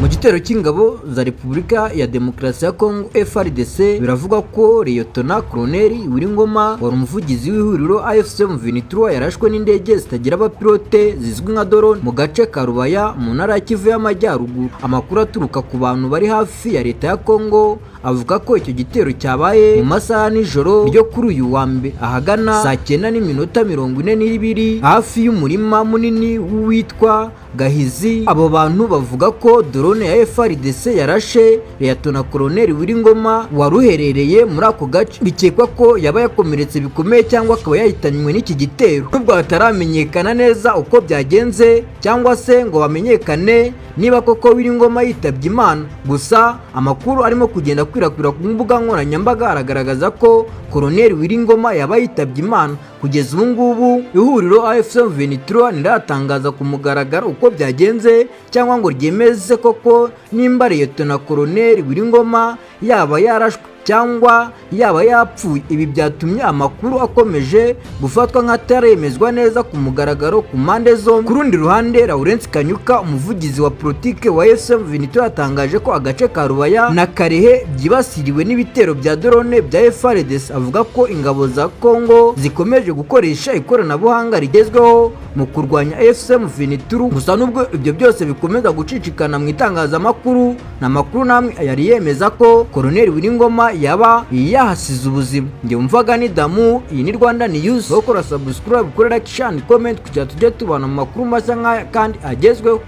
Mu gitero cy'ingabo za Repubulika ya Demokarasi ya Kongo FARDC biravuga ko Liyetona Koloneli Wiringoma wari umuvugizi w'ihuriro AFC M23 yarashwe n'indege zitagira abapilote zizwi nka drone mu gace ka Rubaya mu ntara ya Kivu y'Amajyaruguru. Amakuru aturuka ku bantu bari hafi ya leta ya Kongo avuga ko icyo gitero cyabaye mu masaha nijoro ryo kuri uyu wa mbere ahagana saa 9:42 hafi y'umurima munini witwa Gahizi. Abo bantu bavuga ko drone ya FARDC yarashe Liyetona Koloneli Wiringoma waruherereye muri ako gace, bikekwa ko yaba yakomeretse bikomeye cyangwa akaba yahitanywe n'iki gitero. Nubwo hataramenyekana neza uko byagenze cyangwa se ngo bamenyekane niba koko Wiringoma yitabye Imana, gusa amakuru arimo kugenda kwirakwira ku mbuga nkoranyambaga aragaragaza ko Koloneli Wiringoma yaba yitabye Imana. Kugeza ubu ngubu ihuriro AFC M23 ntiratangaza ku mugaragaro uko byagenze cyangwa ngo ryemeze koko nimba Liyetona Koloneli Wiringoma yaba yarashwe cyangwa yaba yapfuye. Ibi byatumye amakuru akomeje gufatwa nk'ataremezwa neza ku mugaragaro ku mpande zombi. Ku rundi ruhande, Lawrence Kanyuka, umuvugizi wa politike wa AFC M23, yatangaje ko agace ka Rubaya na Karehe byibasiriwe n'ibitero bya drone bya FARDC. Avuga ko ingabo za Kongo zikomeje gukoresha ikoranabuhanga rigezweho mu kurwanya AFC M23. Gusa nubwo ibyo byose bikomeza gucicikana mu itangazamakuru, n'amakuru namwe yari yemeza ko Koloneli Wiringoma yaba yahasize ubuzima. Njye umvaga ni Damu, iyi ni Rwanda News. Bakora subscribe, kuri like, share, comment kugira tujye tubana mu makuru mashya nk'aya kandi agezweho.